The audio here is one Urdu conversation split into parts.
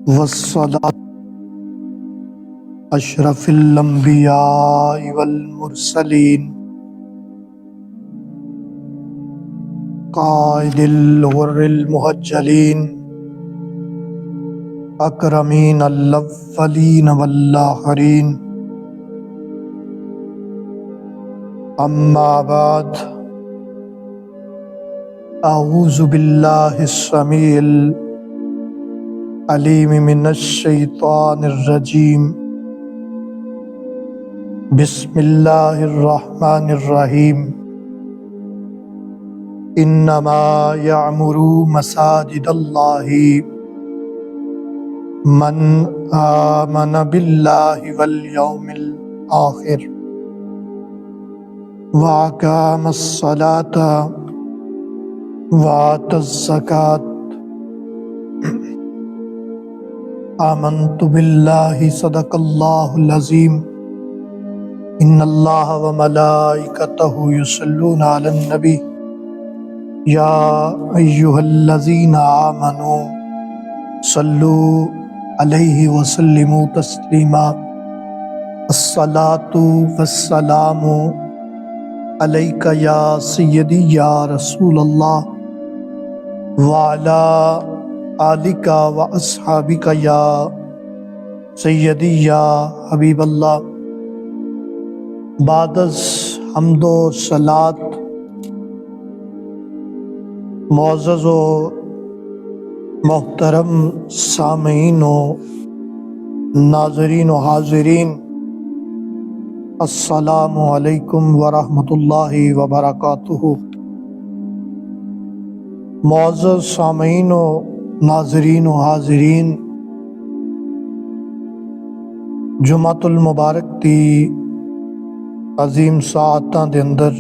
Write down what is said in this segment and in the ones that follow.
والصلاة أشرف الأنبياء والمرسلين قائد الغر المهجلين أكرمين الأولين والآخرين أما بعد أعوذ بالله السميع العليم من الشيطان الرجيم بسم الله الرحمن الرحيم إنما يعمر مساجد الله من آمن بالله واليوم الآخر وأقام الصلاة وآتى الزكاة آمنت بالله صدق الله العظيم إن الله وملائكته يصلون على النبي يا أيها الذين آمنوا صلوا عليه وسلموا تسليما الصلاة والسلام عليك يا سيدي يا رسول الله وعلى آلك وأصحابك يا سيدي يا حبيب الله بعد از حمد و صلات معزز و محترم سامعین و ناظرین و حاضرین، السلام علیکم ورحمۃ اللہ وبرکاتہ۔ معزز سامعین و ناظرین و حاضرین، جمعۃ المبارک دی عظیم ساعتاں دے اندر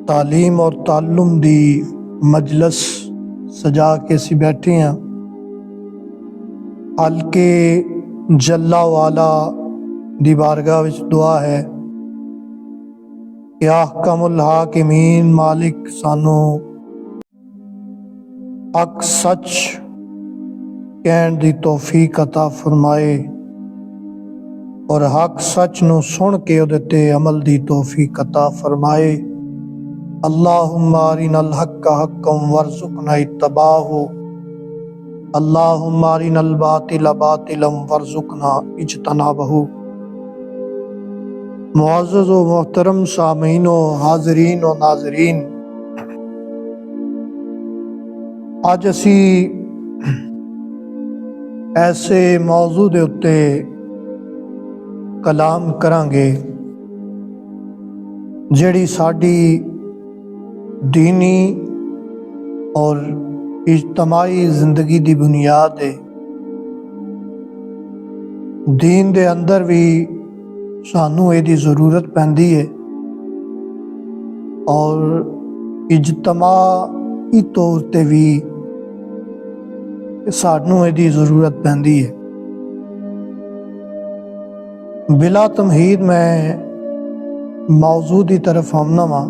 تعلیم اور تعلم دی مجلس سجا کے اسی بیٹھے ہیں۔ حلقے جلا والا دی بارگاہ وچ دعا ہے کہ احکم الحاکمین مالک سانو حق سچ کہن دی توفیق عطا فرمائے اور حق سچ نو سن کے اودے تے عمل دی توفیق عطا فرمائے۔ اللہم ارنا الحق حقا وارزقنا اتباعہ، اللہم ارنا الباطل باطلا وارزقنا اجتنابہ۔ معزز و محترم سامعین و حاضرین و ناظرین، آج اسی ایسے موضوع دے اتے کلام کران گے جڑی ساڈی دینی اور اجتماعی زندگی دی بنیاد ہے۔ دین دے اندر بھی سانو یہ دی ضرورت پیندی ہے اور اجتماعی طور تے بھی سانو یہ دی ضرورت پیندی ہے۔ بلا تمہید میں موضوع دی طرف آمنا وا۔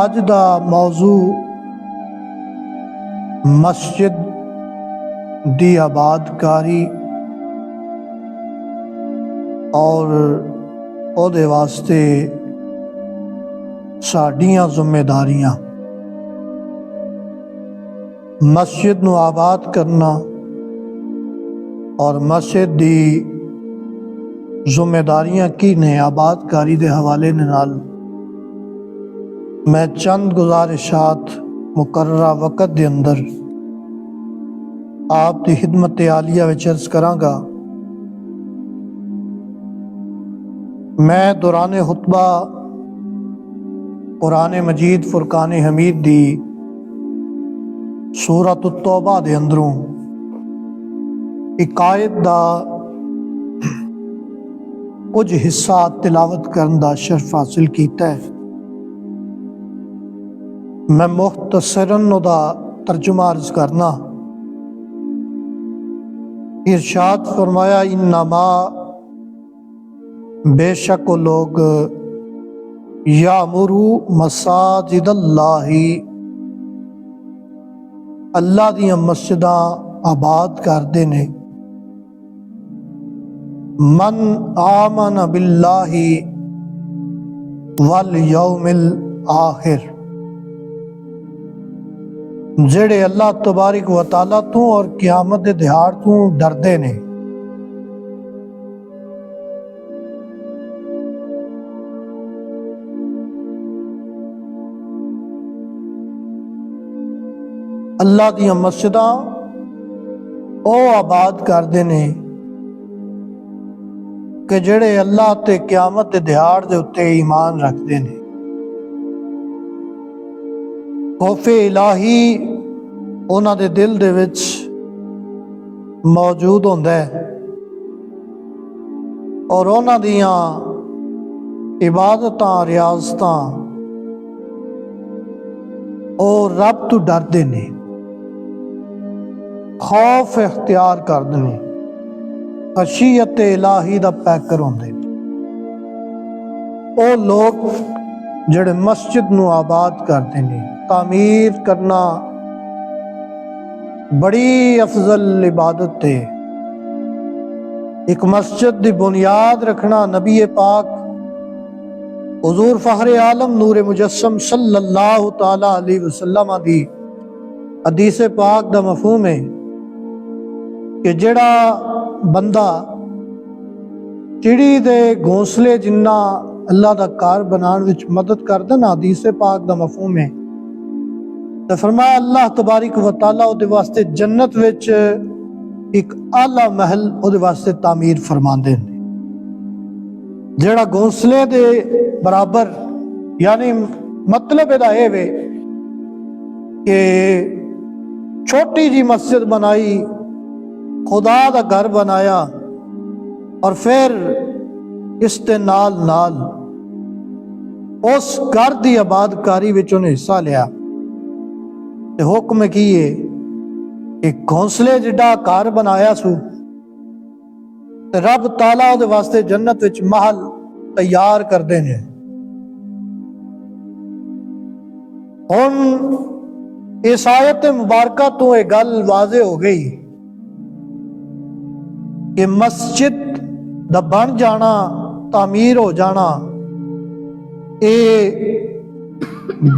اج دا موضوع مسجد دی آباد کاری اور او دے واسطے ساڈیاں ذمہ داریاں۔ مسجد نو آباد کرنا اور مسجد دی ذمہ داریاں کی نے آباد کاری دے حوالے نال میں چند گزارشات مقررہ وقت دے اندر آپ دی خدمت عالیہ وچ عرض کراں گا۔ میں دوران خطبہ قرآن مجید فرقان حمید دی سورۃ التوبہ دے اندروں ایک آیت دا کچھ حصہ تلاوت کرن دا شرف حاصل کیتا ہے۔ میں مختصراً دا ترجمہ عرض کرنا۔ ارشاد فرمایا انما بے شک وہ لوگ یامرو مساجد اللہ اللہ دیاں مسجداں آباد کردے نے۔ من آمن باللہ والیوم الآخر، جڑے اللہ تبارک و تعالیٰ تو اور قیامت دے دہاڑ تو ڈردے نے۔ اللہ دیاں مسجداں او آباد کردے نے کہ جڑے اللہ تے قیامت دے دہاڑ دے اتے ایمان رکھدے نے۔ خوف الہی انہاں دے دل دے وچ موجود ہوندا ہے اور انہاں دیاں عبادتاں ریاضتاں اور رب تو ڈردے نے، خوف اختیار کردے نے، خشیت الہی دا پیکر ہوندے۔ او لوگ جڑے مسجد نو آباد کردے نے۔ تعمیر کرنا بڑی افضل عبادت ہے۔ ایک مسجد دی بنیاد رکھنا نبی پاک حضور فخر عالم نور مجسم صلی اللہ تعالی علیہ وسلم دی حدیث پاک دا مفہوم ہے کہ جڑا بندہ چڑی دے گھونسلے جنہ اللہ دا کار بنان وچ مدد کردا نا، حدیث پاک دا مفہوم ہے، تو فرمایا اللہ تبارک و تعالیٰ او دے واسطے جنت وچ ایک اعلیٰ محل او دے واسطے تعمیر فرماندے نے، جڑا گھونسلے دے برابر، یعنی مطلب ادا اے وے کہ چھوٹی جی مسجد بنائی، خدا دا گھر بنایا اور پھر اس تے نال نال اس گھر دی آباد کاری وچ انہیں حصہ لیا۔ تے حکم کیے کہ گھونسلے جڑا گھر بنایا سو تے رب تعالیٰ دے واسطے جنت وچ محل تیار کر دینے۔ ہن اس آیت مبارکہ تو ایک گل واضح ہو گئی کہ مسجد دا بن جانا، تعمیر ہو جانا، اے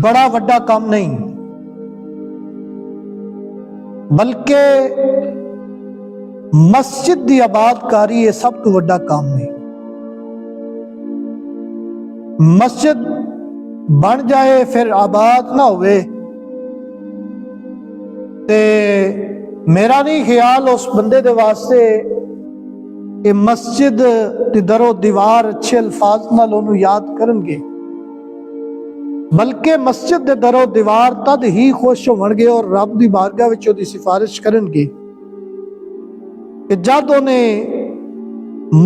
بڑا وڈا کام نہیں، بلکہ مسجد دی آباد کاری یہ سب تو وڈا کام نہیں۔ مسجد بن جائے پھر آباد نہ ہوئے تے میرا نہیں خیال اس بندے دے واسطے کہ مسجد دی در و دیوار اچھے الفاظ نال انہوں یاد کرن گے، بلکہ مسجد دے در و دیوار تد ہی خوش ہون گے اور رب دی بارگاہ وچ دی سفارش کرن گے کہ جد انہیں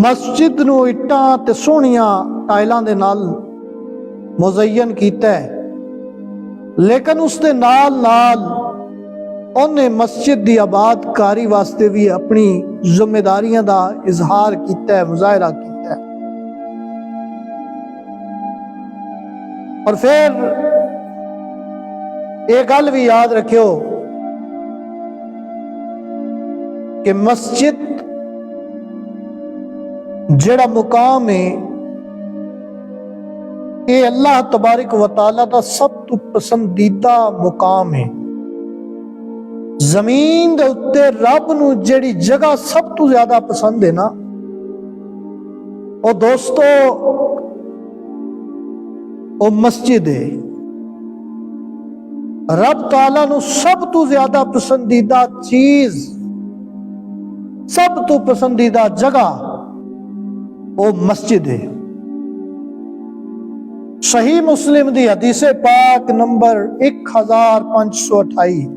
مسجد نو اٹاں تے سونیاں ٹائلاں دے نال مزین کیتا ہے، لیکن اس دے نال نال انہیں مسجد دی آباد کاری واسطے بھی اپنی ذمہ داریاں دا اظہار کیتا ہے، مظاہرہ کیتا ہے۔ اور پھر ایک گل بھی یاد رکھیو کہ مسجد جڑا مقام ہے یہ اللہ تبارک و تعالیٰ دا سب تو پسندیدہ مقام ہے۔ زمین دے اتے رب نو جڑی جگہ سب تو زیادہ پسند ہے نا، او دوستو او مسجد ہے۔ رب تعالیٰ نو سب تو زیادہ پسندیدہ چیز، سب تو پسندیدہ جگہ او مسجد ہے۔ صحیح مسلم دی حدیث پاک نمبر 1528،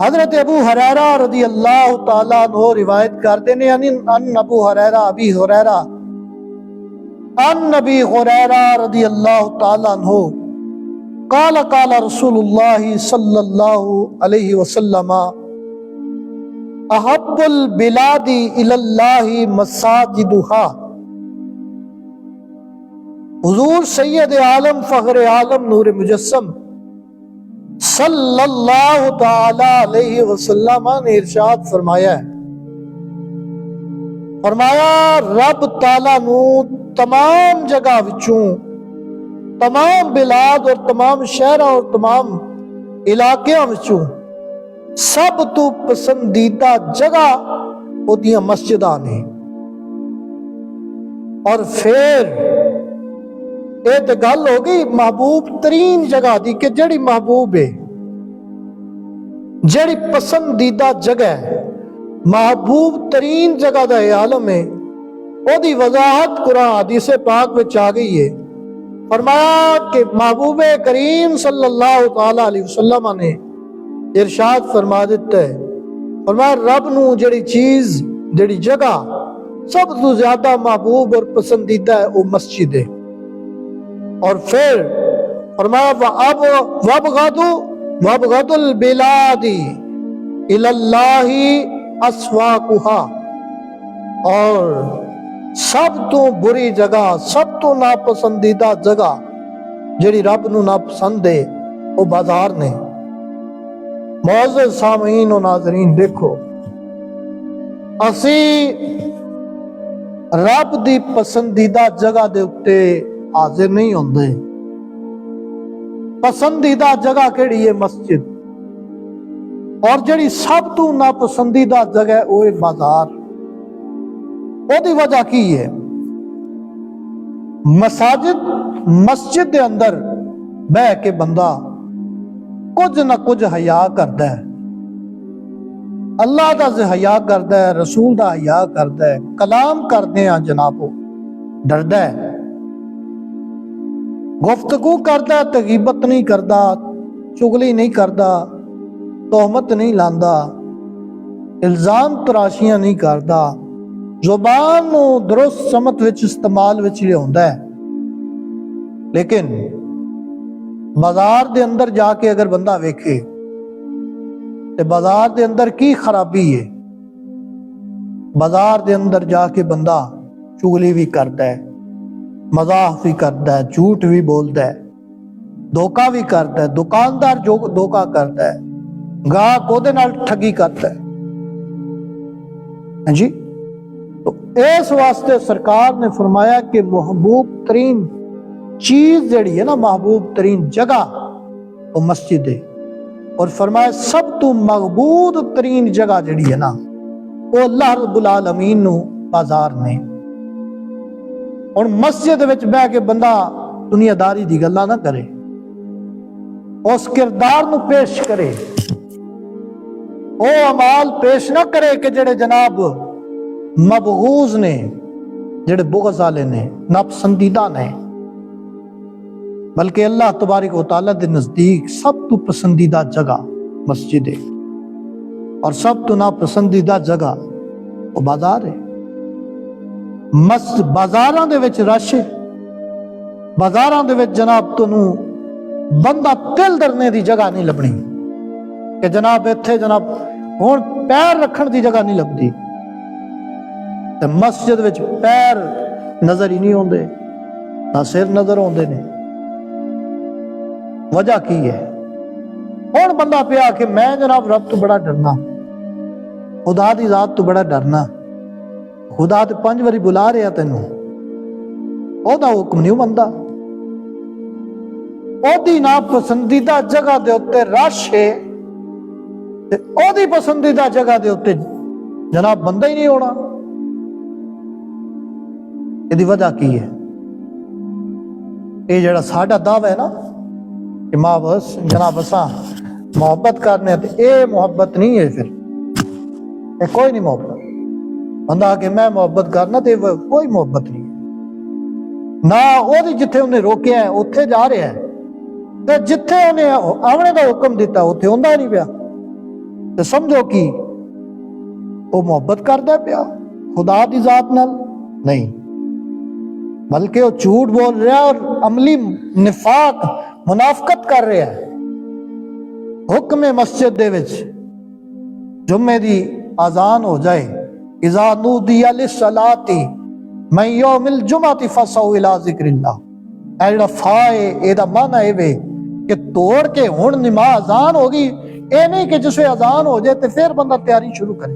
حضرت ابو ہریرہ رضی اللہ تعالیٰ عنہ روایت کرتے ہیں ان ابو ہریرہ ابی ہریرہ ان نبی ہریرہ رضی اللہ تعالیٰ عنہ قال قال رسول اللہ صلی اللہ علیہ وسلم احب البلاد الی اللہ مساجدہا۔ حضور سید عالم فخر عالم نور مجسم صلی اللہ تعالی علیہ وسلم نے ارشاد فرمایا ہے، فرمایا رب تعالیٰ نو تمام جگہ وچوں، تمام بلاد اور تمام شہروں اور تمام علاقیاں وچوں سب تو پسندیدہ جگہ اودیاں مسجداں نے۔ اور پھر یہ تو گل ہو گئی محبوب ترین جگہ دی کہ جڑی محبوب ہے، جڑی پسندیدہ جگہ ہے، محبوب ترین جگہ دا عالم ہے، او دی وضاحت قرآن حدیث پاک میں آ گئی ہے۔ فرمایا کہ محبوب کریم صلی اللہ تعالی علیہ وسلم نے ارشاد فرما دیتا ہے، فرمایا رب نو جڑی چیز، جڑی جگہ سب تو زیادہ محبوب اور پسندیدہ ہے وہ مسجد ہے۔ اور پھر فرمایا وَأَبْغَضُ الْبِلَادِ إِلَى اللَّهِ أَسْوَاقُهَا، اور سب تو بری جگہ، سب تو ناپسندیدہ جگہ جڑی رب نو ناپسند ہے وہ بازار نے۔ معزز سامعین و ناظرین، دیکھو اسی رب دی پسندیدہ جگہ دے اتے حاضر نہیں ہوندے۔ پسندیدہ جگہ کیڑی ہے؟ مسجد۔ اور جڑی سب تو ناپسندیدہ جگہ ہے وہ ہے بازار۔ وہ دی وجہ کی ہے؟ مسجد دے اندر بہ کے بندہ کچھ نہ کچھ حیا کردا ہے، اللہ دا حیا کردا ہے، رسول دا حیا کردا ہے، کلام کردے ہیں جنابو ڈردا ہے، گفتگو کردا ہے، غیبت نہیں کردا، چغلی نہیں کردا، تہمت نہیں لاندا، الزام تراشیاں نہیں کردا، زبان نو درست سمت وچ استعمال وچ لیاوندا ہے۔ لیکن بازار دے اندر جا کے اگر بندہ ویکھے تے بازار دے اندر کی خرابی ہے؟ بازار دے اندر جا کے بندہ چغلی بھی کردا ہے، مزاح بھی کردا ہے، جھوٹ بھی بولدا ہے، دھوکا بھی کردا ہے، دکاندار جو دھوکا کردا ہے، گاہک اودے نال ٹھگی کردا ہے جی۔ تو اس واسطے سرکار نے فرمایا کہ محبوب ترین چیز جڑی ہے نا، محبوب ترین جگہ وہ مسجد ہے۔ اور فرمایا سب تو مقبول ترین جگہ جڑی ہے نا وہ اللہ رب العالمین نو بازار نے۔ اور مسجد وچ بہ کے بندہ دنیا داری دی گلاں نہ کرے، اس کردار نو پیش کرے، او اعمال پیش نہ کرے کہ جڑے جناب مبغوض نے، جڑے بغض والے نے، ناپسندیدہ نے، بلکہ اللہ تبارک و تعالیٰ دے نزدیک سب تو پسندیدہ جگہ مسجد ہے، اور سب تو ناپسندیدہ جگہ وہ بازار ہے۔ بازاراں دے وچ رش ہے، بازاراں دے وچ جناب تنوں بندہ تل درنے دی جگہ نہیں لبنی کہ جناب ایتھے جناب ہن پیر رکھن دی جگہ نہیں لبدی، تے مسجد وچ پیر نظر ہی نہیں ہوندے، نہ سر نظر ہوندے نے۔ وجہ کی ہے؟ ہن بندہ پیا کہ میں جناب رب تو بڑا ڈرنا، خدا دی ذات تو بڑا ڈرنا، خدا تے 5 واری بلا رہا تینوں، او دا حکم نہیں مندا، او دی ناپسندیدہ جگہ دے اتے رش ہے تے او دی پسندیدہ جگہ دے اتے جناب بندہ ہی نہیں ہونا۔ یہ وجہ کی ہے؟ یہ جڑا ساڈا دعویٰ ہے نا کہ ماں بس جناب اساں محبت کرنے، اے محبت نہیں ہے، پھر اے کوئی نہیں محبت۔ بندہ کہ میں محبت کرنا تے کوئی محبت نہیں ہے، نہ او دی جتھے انہیں روکیا ہے اتھے جا رہا ہے، تے جتھے انہیں آونے دا حکم دیتا اتھے ہوندا نہیں پیا، تے سمجھو کہ وہ محبت کردا پیا خدا دی ذات نال نہیں، بلکہ وہ جھوٹ بول رہا ہے اور عملی نفاق منافقت کر رہا ہے۔ حکم مسجد دے وچ جمعے دی اذان ہو جائے، اذا نودی للصلاۃ من یوم الجمعۃ فسعوا الی ذکر اللہ، اے جڑا فا ہے اے دا معنی ہے کہ کہ توڑ کے ہن نماز اذان ہوگی، اے نہیں کہ جسے اذان ہو جائے تو پھر بندہ تیاری شروع کرے،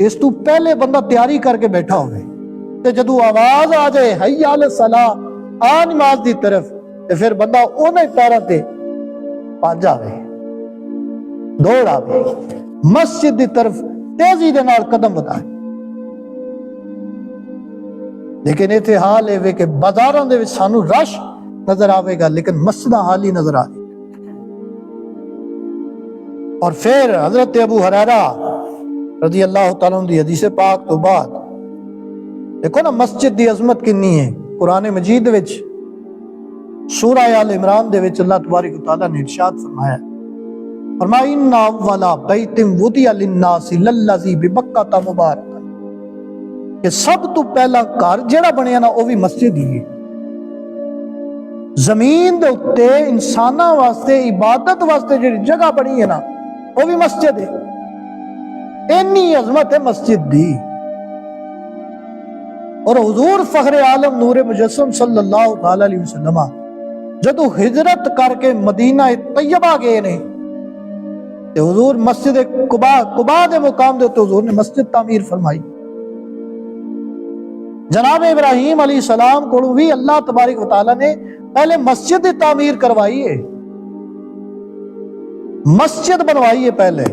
اس تو پہلے بندہ تیاری کر کے بیٹھا ہوئے تے جدو آواز آ جائے حی علی الصلاۃ آ نماز دی طرف تے پھر بندہ اونے پیراں تے پج آوے، دوڑ آوے، مسجد دی طرف تیزی دے نال قدم بڑھائے۔ لیکن اتنے حال ہے کہ بازاراں دے وچ سانو رش نظر آئے گا لیکن مسجداں حالی نظر آئے۔ اور پھر حضرت ابو ہریرہ رضی اللہ تعالیٰ عنہ دی حدیث پاک تو بعد دیکھو نا مسجد دی عظمت کنی ہے۔ قرآن مجید وچ سورہ آل عمران دے وچ اللہ تبارک و تعالیٰ نے ارشاد فرمایا، فرمایا ان اول بیت وضع للناس للذی ببکۃ مبارک، کہ سب تو پہلا گھر جڑا بنیا نا وہ بھی مسجد ہی ہے۔ زمین دے اتے انساناں واسطے عبادت واسطے جڑی جگہ بنی ہے نا وہ بھی مسجد ہے۔ اینی عظمت ہے مسجد دی۔ اور حضور فخر عالم نور مجسم صلی اللہ علیہ وسلم جدو ہجرت کر کے مدینہ طیبہ گئے نے تے حضور مسجد قباء دے مقام دے تے حضور نے مسجد تعمیر فرمائی۔ جناب ابراہیم علیہ السلام کو بھی اللہ تبارک و تعالیٰ نے پہلے مسجد تعمیر کروائی ہے، مسجد بنوائی ہے پہلے،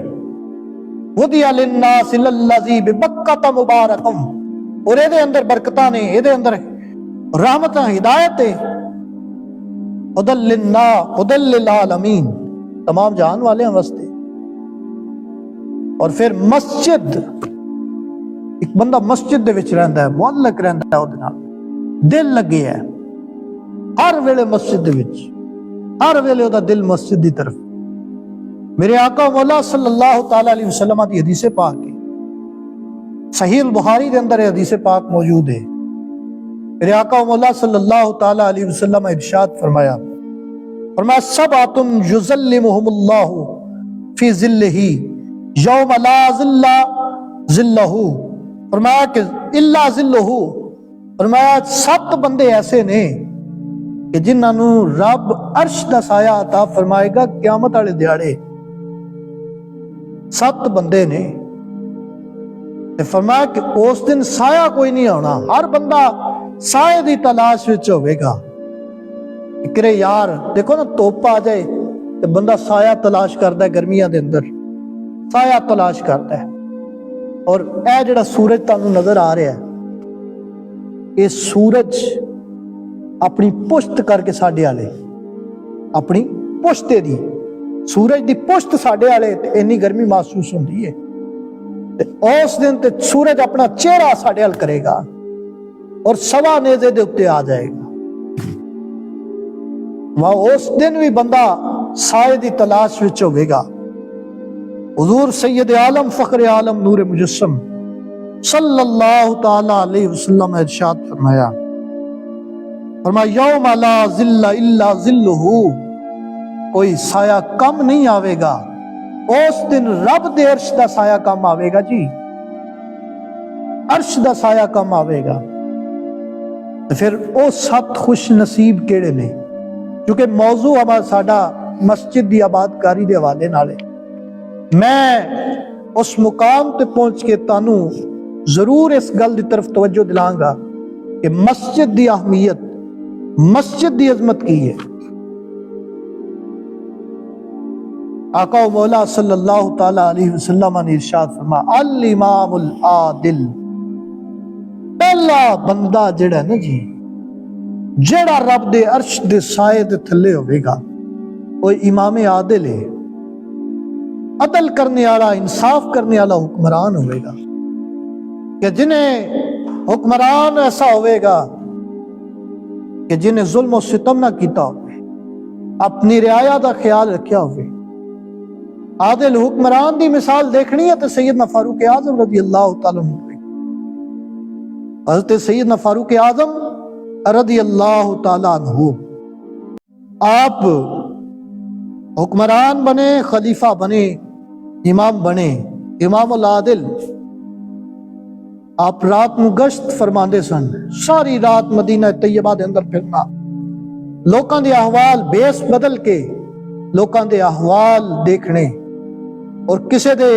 وَدِيَ لِلنَّاسِ لَلَّذِي بِبَكَّةَ مُبَارَكٌ، اور یہ دے اندر برکتاں نے، یہ دے اندر رحمتاں ہدایت ہے، ہُدًى لِلْعَالَمِينَ، تمام جہان والے ہیں واسطے۔ اور پھر مسجد، ایک بندہ مسجد دے وچ رہندا ہے، معلق رہندا ہے، وہ دل لگے ہے ہر ویلے مسجد دے وچ، ہر ویلے وہ دل مسجد دی طرف۔ میرے آقا مولا صلی اللہ تعالی علیہ وسلم دی حدیث پاک ہے، صحیح البخاری دے اندر حدیث پاک موجود ہے۔ میرے آقا مولا صلی اللہ تعالی علیہ وسلم ارشاد فرمایا، فرمایا سبعۃ یظلمہم اللہ فی ظلہ یوم لا ظل ظلہ، فرمایا کہ الا ظلہ، فرمایا 7 بندے ایسے نے کہ جنہاں نو رب عرش دا سایہ عطا فرمائے گا قیامت والے دیہاڑے۔ 7 بندے نے، فرمایا کہ اس دن سایہ کوئی نہیں ہونا، ہر بندہ سایہ دی تلاش وچ ہوئے گا۔ کرے یار دیکھو نا توپ آ جائے تو بندہ سایہ تلاش کرتا ہے، گرمیاں دے اندر سایہ تلاش کرتا ہے۔ اور اے جڑا سورج تانوں نظر آ رہا ہے، یہ سورج اپنی پشت کر کے ساڈے والے، اپنی پشت دی، سورج دی پشت ساڈے والے اینی گرمی محسوس ہوندی ہے، اس دن تے سورج اپنا چہرہ ساڈے ول کرے گا اور سوا نیزے دے اوتے آ جائے گا۔ وہ اس دن بھی بندہ سائے دی تلاش وچ ہوے گا۔ حضور سید عالم فخر عالم نور مجسم صلی اللہ تعالی علیہ وسلم ارشاد فرمایا، فرمایا یوم لا ظل الا ظلہ، کوئی سایہ کم نہیں آوے گا، اس دن رب دے عرش دا سایہ کم آوے گا جی، عرش دا سایہ کم آوے گا۔ پھر او 7 خوش نصیب کیڑے نے؟ کیونکہ موضوع ہمارا ساڈا مسجد دی آباد کاری دے حوالے نال ہے، میں اس مقام تے پہنچ کے تانوں ضرور اس گل دی طرف توجہ دلاں گا کہ مسجد دی اہمیت، مسجد دی عظمت کی ہے۔ آقا و مولا صلی اللہ تعالی علیہ وسلم نے ارشاد فرمایا الامام العادل، پہلا بندہ جڑا نا جی، جڑا رب دے عرش دے سائے دے تھلے ہوئے گا، وہ امام عادل ہے، عدل کرنے والا، انصاف کرنے والا حکمران ہوئے گا، کہ جنہیں حکمران ایسا ہوئے گا کہ جنہیں ظلم و ستم نہ کیتا ہوئے، اپنی رعایا دا خیال رکھیا ہوئے۔ عادل حکمران دی مثال دیکھنی ہے تو سیدنا فاروق اعظم رضی اللہ تعالیٰ عنہ، حضرت سیدنا فاروق اعظم رضی اللہ تعالیٰ عنہ، آپ حکمران بنے، خلیفہ بنے، امام بنے، امام العادل۔ آپ رات نو گشت فرماندے سن، ساری رات مدینہ طیبہ دے اندر پھرنا، ਲੋਕਾਂ ਦੇ ਅਹਵਾਲ ਬੇਸ ਬਦਲ ਕੇ ਲੋਕਾਂ ਦੇ ਅਹਵਾਲ ਦੇਖਣੇ ਔਰ ਕਿਸੇ ਦੇ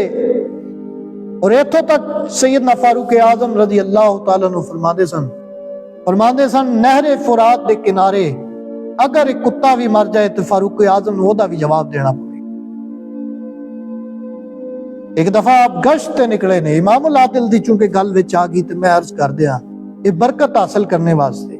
ਔਰ ਇੱਥੋਂ ਤੱਕ ਸੈਯਦਨਾ ਫਾਰੂਕ ਆਜ਼ਮ ਰਜ਼ੀ ਅੱਲਾਹ ਤਾਲਾ ਨੂੰ ਫਰਮਾਉਂਦੇ ਸਨ ਨਹਿਰੇ ਫੁਰਾਤ ਦੇ ਕਿਨਾਰੇ ਅਗਰ ਇੱਕ ਕੁੱਤਾ ਵੀ ਮਰ ਜਾਏ ਤੇ ਫਾਰੂਕ ਆਜ਼ਮ ਨੂੰ ਉਹਦਾ ਵੀ ਜਵਾਬ ਦੇਣਾ ਪਵੇ। ਇੱਕ ਦਫਾ ਆਪ ਗਸ਼ਤ ਤੇ ਨਿਕਲੇ ਨੇ, ਇਮਾਮ ਉਲ ਆਦਿਲ ਦੀ ਚੂੰਕਿ ਗੱਲ ਵਿੱਚ ਆ ਗਈ ਤੇ ਮੈਂ ਅਰਜ਼ ਕਰ ਦਿਆਂ ਇਹ ਬਰਕਤ ਹਾਸਲ ਕਰਨੇ ਵਾਸਤੇ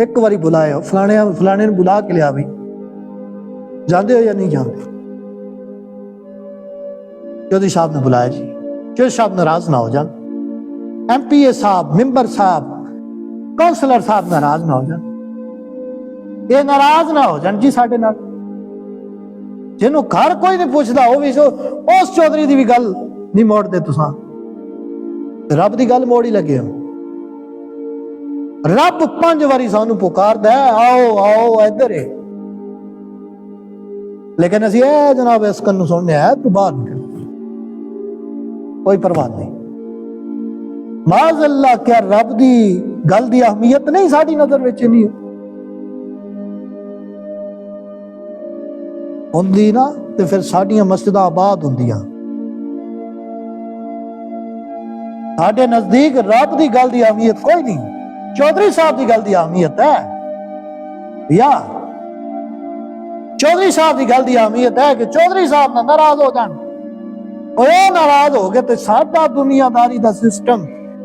ایک باری بلایا فلانے نے بلا کے لیا بھائی جاندے ہو یا نہیں جاندے؟ چودھری صاحب نے بلایا جی، چودھری صاحب ناراض نہ ہو جان، ایم پی اے صاحب، ممبر صاحب، کونسلر صاحب ناراض نہ ہو جان، یہ ناراض نہ ہو جان جی ساڈے نال، جنوں گھر کوئی نہیں پوچھدا وہ بھی اس چودھری دی بھی گل نہیں موڑ دے تساں، رب دی گل موڑی لگے ہو۔ رب 5 واری سانو پکاردا ہے آؤ آؤ ادھر ہے، لیکن اسی اے جناب اس کنوں سننے آیا تو باہر نکل، کوئی پرواہ نہیں۔ معاذ اللہ، کیا رب دی گل دی اہمیت نہیں ساڈی نظر وچ نہیں ہوندی نا تے پھر ساڈیاں مسجداں آباد ہوندیاں۔ ساڈے نزدیک رب دی گل دی اہمیت کوئی نہیں، چودھری صاحب دی گل دی اہمیت ہے یا چودھری صاحب دی گل دی اہمیت ہے کہ چودھری صاحب نہ ناراض ہو جان، اور ناراض ہو گئے تو ساڈا دنیا داری دا سسٹم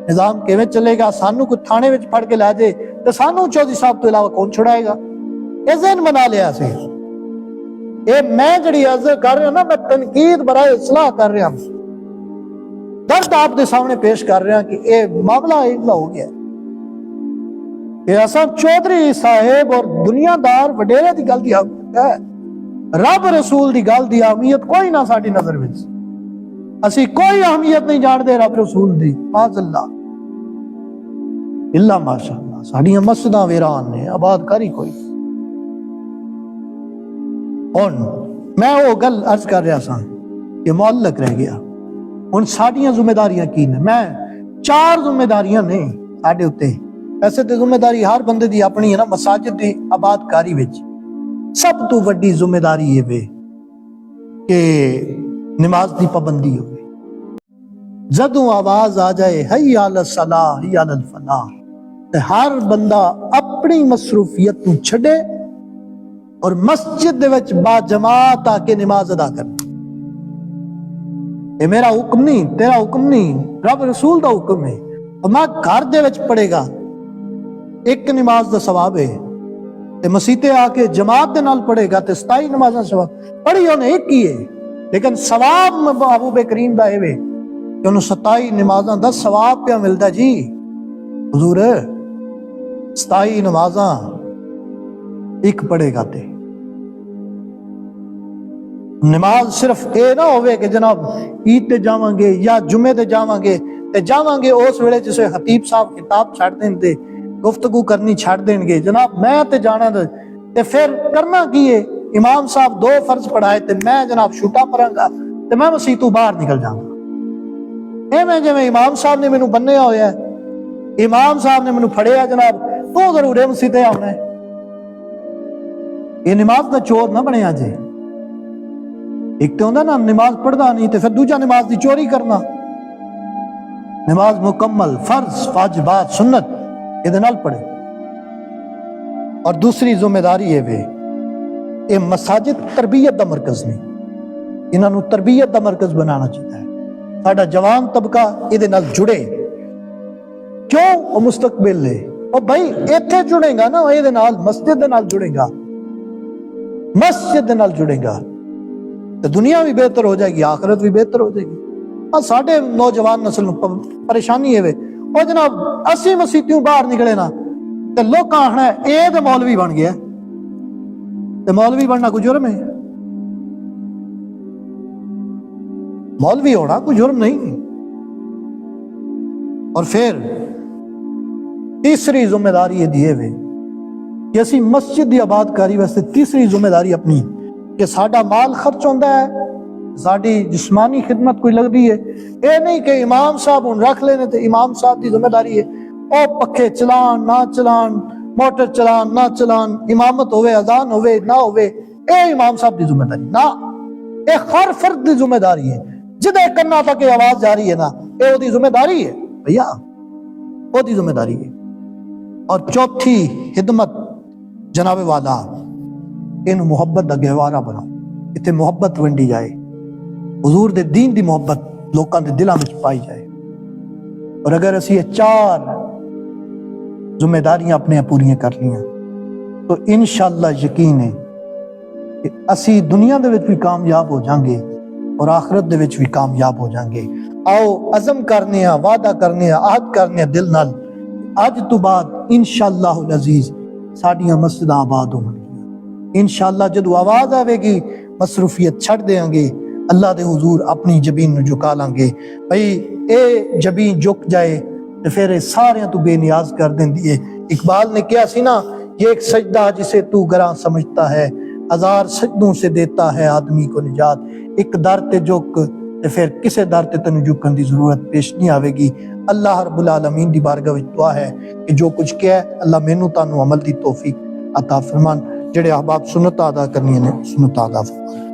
نظام کیویں چلے گا؟ سانو کوئی تھانے وچ پھڑ کے لے جائے تو سانو چودھری صاحب تو علاوہ کون چھڑائے گا؟ یہ ذہن بنا لیا سی۔ یہ میں جڑی عرض کر رہا ہوں نا، میں تنقید برائے اصلاح کر رہا ہوں، درد آپ دے سامنے پیش کر رہا ہوں کہ یہ معاملہ ایک ہو گیا کہ اساں چودھری صاحب اور دنیا دار وڈیرے دی گل دی اہمیت ہے، رب رسول دی گل دی اہمیت کوئی نہ ساڈی نظر وچ، اسی کوئی اہمیت نہیں جانتے رب رسول دی، معاذ اللہ اللہ ماشاء اللہ۔ ساڈیاں مسجداں ویران نے، آباد کاری کوئی۔ ہن میں وہ گل عرض کر رہا سا کہ معلق رہ گیا، ہن ساڈیاں ذمہ داریاں کی نے؟ میں 4 ذمہ داریاں نے ساڈے اوتے۔ ایسے تے ذمہ داری ہر بندے دی اپنی ہے نا، مساجد دی آباد کاری وچ سب تو وڈی ذمہ داری یہ وے کہ نماز دی پابندی ہوئے۔ جدوں آواز آ جائے حی علی الصلاۃ حی علی الفلاح، تے ہر بندہ اپنی مصروفیت نو چھڈے اور مسجد دے وچ با جماعت آ کے نماز ادا کر۔ یہ میرا حکم نہیں، تیرا حکم نہیں، رب رسول دا حکم ہے۔ اور میں گھر دے وچ پڑھے گا، ایک نماز دا ثواب ہے، تے مسیتے آ کے جماعت دے نال پڑھے گا تے 27 نمازاں ثواب پڑھی انہیں ایک ہی ہے، لیکن ثواب محبوب کریم دا ہے کہ انہوں 27 نمازاں دا ثواب پہ ملتا جی۔ حضور 27 نمازاں ایک پڑھے گا تے نماز صرف اے نہ ہوئے کہ جناب عید تے جاواں گے یا جمعے تے جاواں گے اس ویلے جسے خطیب صاحب کتاب چھڑ دیں تے گفتگو کرنی چھڑ دیں گے، جناب میں تے جانا تے پھر کرنا کی ہے؟ امام صاحب 2 فرض پڑھائے تے میں جناب چھوٹا پڑھاں گا تے میں مسیح تو باہر نکل جاؤں گا۔ میں جویں امام صاحب نے مینوں بنیا ہویا ہے، امام صاحب نے مینوں پھڑیا جناب تو ضرور ہے مسیح تے آنا ہے۔ یہ نماز دا چور نہ بنیا جے۔ ایک تو ہوندا نا نماز پڑھدا نہیں تے پھر دوجا نماز دی چوری کرنا۔ نماز مکمل فرض واجبات سنت یہ نال پڑھے۔ اور دوسری ذمہ داری یہ وے، یہ مساجد تربیت دا مرکز نہیں، انہاں نوں تربیت دا مرکز بنانا چاہیے۔ ساڈا جوان طبقہ یہ نال جڑے، کیوں؟ وہ مستقبل ہے، اور بھائی ایتھے جڑے گا نا یہ نال مسجد دے نال جڑے گا، مسجد دے نال جڑے گا تو دنیا بھی بہتر ہو جائے گی، آخرت بھی بہتر ہو جائے گی۔ اور ساڈے نوجوان نسل پریشانی ہے وہ جناب اسی مسیتیوں باہر نکلے نا تے لوکاں آخنا ہے اے تے مولوی بن گیا، تے مولوی بننا کوئی جرم ہے؟ مولوی ہونا کوئی جرم نہیں۔ اور پھر تیسری ذمہ داری یہ دیے ہوئے کہ اسی مسجد دی آباد کاری واسطے تیسری ذمہ داری اپنی کہ ساڈا مال خرچ ہوندہ ہے، ساڈی جسمانی خدمت کوئی لگ دی ہے، اے نہیں کہ امام صاحب ہن رکھ لینے تے امام صاحب دی ذمہ داری ہے او پکھے چلان نہ چلان، موٹر چلان نہ چلان، امامت ہوئے اذان ہوئے نہ ہوئے، اے امام صاحب دی ذمہ داری نہ، اے ہر فرد دی ذمہ داری ہے۔ جدے کنا تک آواز جاری ہے نا اے او دی ذمہ داری ہے بھیا، او دی ذمہ داری ہے۔ اور چوتھی خدمت جناب والا انہوں محبت دا گہوارہ بناؤ، اتنے محبت ونڈی جائے، حضور دے دین دی محبت لوکاں دے دلاں وچ پائی جائے۔ اور اگر اسی یہ 4 ذمہ داریاں اپنے پوریاں کر لیاں تو انشاءاللہ یقین ہے کہ اسی دنیا دے وچ بھی کامیاب ہو جائیں گے اور آخرت دے وچ بھی کامیاب ہو جائیں گے۔ آؤ عزم کرنے ہیں، وعدہ کرنے ہیں، عہد کرنے ہیں دل نال، اج تو بعد انشاءاللہ العزیز ساڈیاں مسجداں آباد ہون گیاں۔ انشاءاللہ جدو آواز آوے گی مصروفیت چھڑ دیاں گے، اللہ دے حضور اپنی جبین نو جھکا لیں گے۔ بھئی اے جبین جھک جائے تو پھر اے سارے تو بے نیاز کر دیں دیئے۔ اقبال نے کیا سی نا، یہ ایک سجدہ جسے تو گراں سمجھتا ہے، ہزار سجدوں سے دیتا ہے آدمی کو نجات۔ ایک در تے جھک تے پھر کسے در تے تنو جھکن دی ضرورت پیش نہیں آوے گی۔ اللہ رب العالمین دی بارگاہ وچ دعا ہے کہ جو کچھ کیا ہے اللہ مینوں تانوں عمل دی توفیق عطا فرمان۔ جڑے احباب سنت ادا کرنی نے سنت ادا فرمان۔